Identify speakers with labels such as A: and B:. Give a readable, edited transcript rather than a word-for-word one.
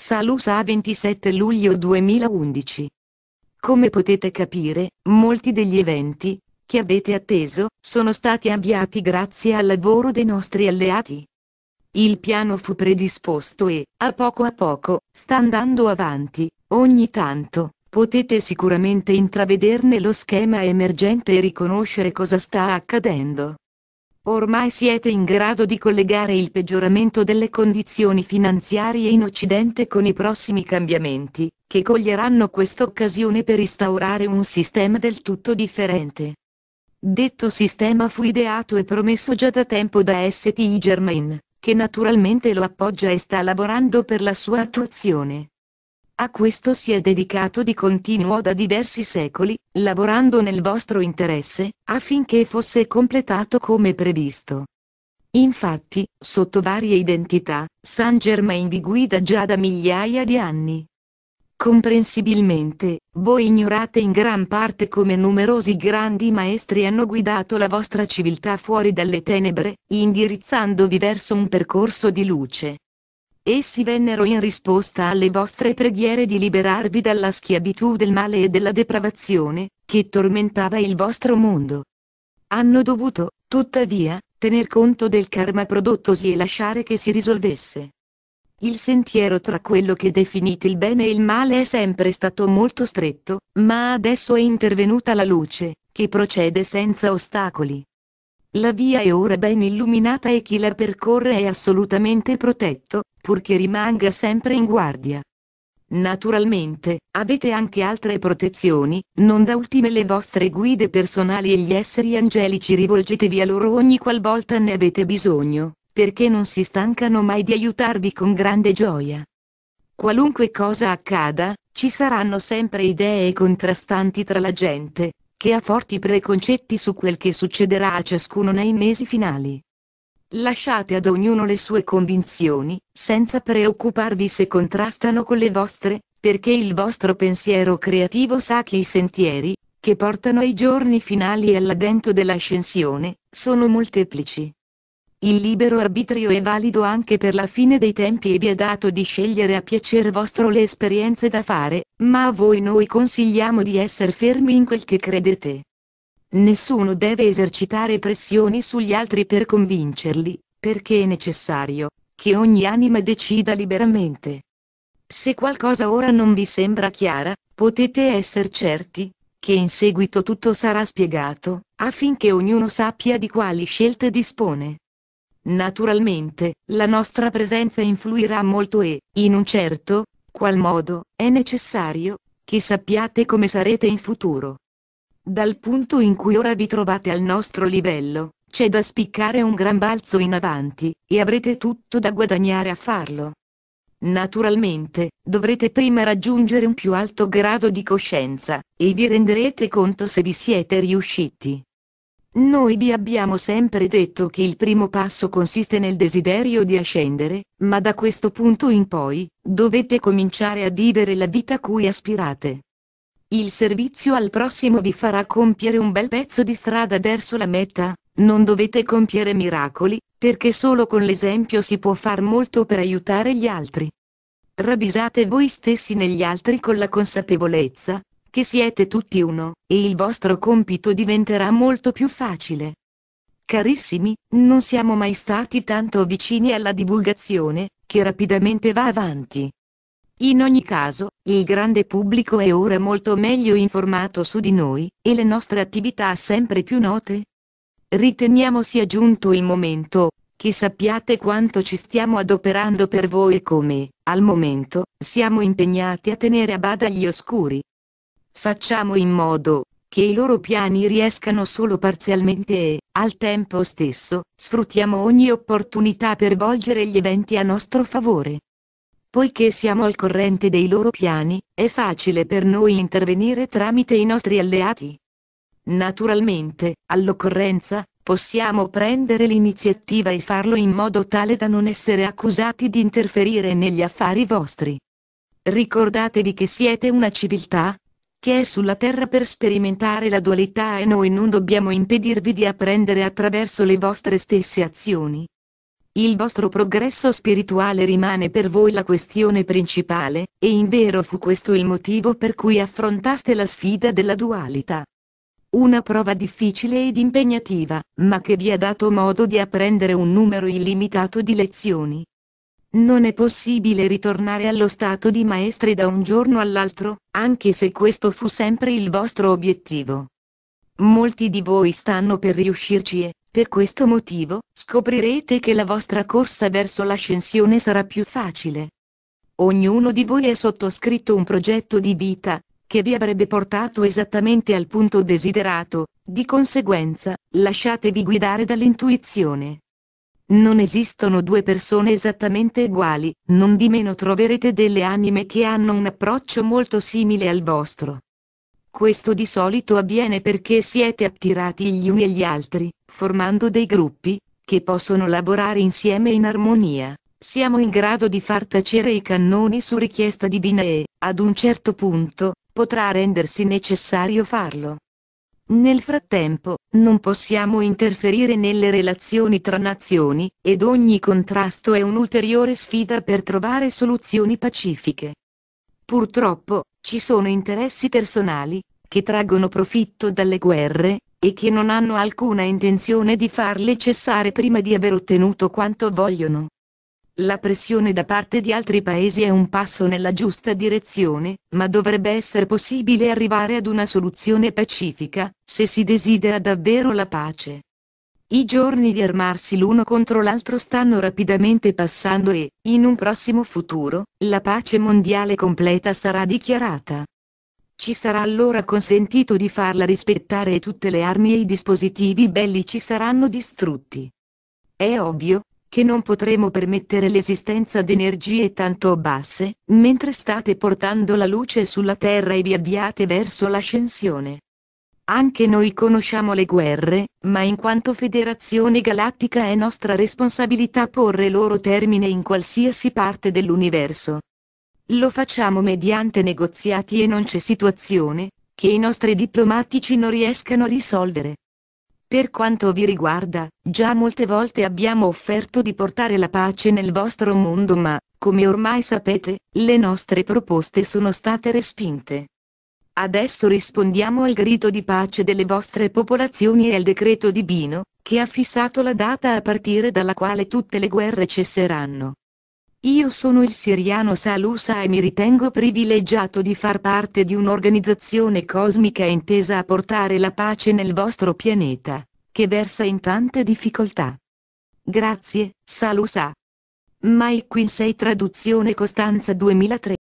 A: Salusa 27 luglio 2011. Come potete capire, molti degli eventi che avete atteso sono stati avviati grazie al lavoro dei nostri alleati. Il piano fu predisposto e, a poco, sta andando avanti. Ogni tanto, potete sicuramente intravederne lo schema emergente e riconoscere cosa sta accadendo. Ormai siete in grado di collegare il peggioramento delle condizioni finanziarie in Occidente con i prossimi cambiamenti, che coglieranno questa occasione per instaurare un sistema del tutto differente. Detto sistema fu ideato e promesso già da tempo da ST Germain, che naturalmente lo appoggia e sta lavorando per la sua attuazione. A questo si è dedicato di continuo da diversi secoli, lavorando nel vostro interesse, affinché fosse completato come previsto. Infatti, sotto varie identità, Saint Germain vi guida già da migliaia di anni. Comprensibilmente, voi ignorate in gran parte come numerosi grandi maestri hanno guidato la vostra civiltà fuori dalle tenebre, indirizzandovi verso un percorso di luce. Essi vennero in risposta alle vostre preghiere di liberarvi dalla schiavitù del male e della depravazione, che tormentava il vostro mondo. Hanno dovuto, tuttavia, tener conto del karma prodottosi e lasciare che si risolvesse. Il sentiero tra quello che definite il bene e il male è sempre stato molto stretto, ma adesso è intervenuta la luce, che procede senza ostacoli. La via è ora ben illuminata e chi la percorre è assolutamente protetto, purché rimanga sempre in guardia. Naturalmente, avete anche altre protezioni, non da ultime le vostre guide personali e gli esseri angelici. Rivolgetevi a loro ogni qualvolta ne avete bisogno, perché non si stancano mai di aiutarvi con grande gioia. Qualunque cosa accada, ci saranno sempre idee contrastanti tra la gente, che ha forti preconcetti su quel che succederà a ciascuno nei mesi finali. Lasciate ad ognuno le sue convinzioni, senza preoccuparvi se contrastano con le vostre, perché il vostro pensiero creativo sa che i sentieri, che portano ai giorni finali e all'avvento dell'ascensione, sono molteplici. Il libero arbitrio è valido anche per la fine dei tempi e vi è dato di scegliere a piacer vostro le esperienze da fare, ma a voi noi consigliamo di essere fermi in quel che credete. Nessuno deve esercitare pressioni sugli altri per convincerli, perché è necessario che ogni anima decida liberamente. Se qualcosa ora non vi sembra chiara, potete essere certi che in seguito tutto sarà spiegato, affinché ognuno sappia di quali scelte dispone. Naturalmente, la nostra presenza influirà molto e, in un certo qual modo, è necessario che sappiate come sarete in futuro. Dal punto in cui ora vi trovate al nostro livello, c'è da spiccare un gran balzo in avanti, e avrete tutto da guadagnare a farlo. Naturalmente, dovrete prima raggiungere un più alto grado di coscienza, e vi renderete conto se vi siete riusciti. Noi vi abbiamo sempre detto che il primo passo consiste nel desiderio di ascendere, ma da questo punto in poi, dovete cominciare a vivere la vita a cui aspirate. Il servizio al prossimo vi farà compiere un bel pezzo di strada verso la meta, non dovete compiere miracoli, perché solo con l'esempio si può far molto per aiutare gli altri. Ravvisate voi stessi negli altri con la consapevolezza che siete tutti uno, e il vostro compito diventerà molto più facile. Carissimi, non siamo mai stati tanto vicini alla divulgazione, che rapidamente va avanti. In ogni caso, il grande pubblico è ora molto meglio informato su di noi, e le nostre attività sempre più note. Riteniamo sia giunto il momento che sappiate quanto ci stiamo adoperando per voi e come, al momento, siamo impegnati a tenere a bada gli oscuri. Facciamo in modo che i loro piani riescano solo parzialmente e, al tempo stesso, sfruttiamo ogni opportunità per volgere gli eventi a nostro favore. Poiché siamo al corrente dei loro piani, è facile per noi intervenire tramite i nostri alleati. Naturalmente, all'occorrenza, possiamo prendere l'iniziativa e farlo in modo tale da non essere accusati di interferire negli affari vostri. Ricordatevi che siete una civiltà che è sulla terra per sperimentare la dualità e noi non dobbiamo impedirvi di apprendere attraverso le vostre stesse azioni. Il vostro progresso spirituale rimane per voi la questione principale, e invero fu questo il motivo per cui affrontaste la sfida della dualità. Una prova difficile ed impegnativa, ma che vi ha dato modo di apprendere un numero illimitato di lezioni. Non è possibile ritornare allo stato di maestri da un giorno all'altro, anche se questo fu sempre il vostro obiettivo. Molti di voi stanno per riuscirci e, per questo motivo, scoprirete che la vostra corsa verso l'ascensione sarà più facile. Ognuno di voi ha sottoscritto un progetto di vita, che vi avrebbe portato esattamente al punto desiderato, di conseguenza, lasciatevi guidare dall'intuizione. Non esistono due persone esattamente uguali, non di meno troverete delle anime che hanno un approccio molto simile al vostro. Questo di solito avviene perché siete attirati gli uni agli altri, formando dei gruppi, che possono lavorare insieme in armonia. Siamo in grado di far tacere i cannoni su richiesta divina e, ad un certo punto, potrà rendersi necessario farlo. Nel frattempo, non possiamo interferire nelle relazioni tra nazioni, ed ogni contrasto è un'ulteriore sfida per trovare soluzioni pacifiche. Purtroppo, ci sono interessi personali, che traggono profitto dalle guerre, e che non hanno alcuna intenzione di farle cessare prima di aver ottenuto quanto vogliono. La pressione da parte di altri paesi è un passo nella giusta direzione, ma dovrebbe essere possibile arrivare ad una soluzione pacifica, se si desidera davvero la pace. I giorni di armarsi l'uno contro l'altro stanno rapidamente passando e, in un prossimo futuro, la pace mondiale completa sarà dichiarata. Ci sarà allora consentito di farla rispettare e tutte le armi e i dispositivi bellici saranno distrutti. È ovvio che non potremo permettere l'esistenza di energie tanto basse, mentre state portando la luce sulla Terra e vi avviate verso l'ascensione. Anche noi conosciamo le guerre, ma in quanto Federazione Galattica è nostra responsabilità porre loro termine in qualsiasi parte dell'universo. Lo facciamo mediante negoziati e non c'è situazione che i nostri diplomatici non riescano a risolvere. Per quanto vi riguarda, già molte volte abbiamo offerto di portare la pace nel vostro mondo ma, come ormai sapete, le nostre proposte sono state respinte. Adesso rispondiamo al grido di pace delle vostre popolazioni e al decreto divino, che ha fissato la data a partire dalla quale tutte le guerre cesseranno. Io sono il siriano Salusa e mi ritengo privilegiato di far parte di un'organizzazione cosmica intesa a portare la pace nel vostro pianeta, che versa in tante difficoltà. Grazie, Salusa. Mike Quinsey traduzione Costanza 2003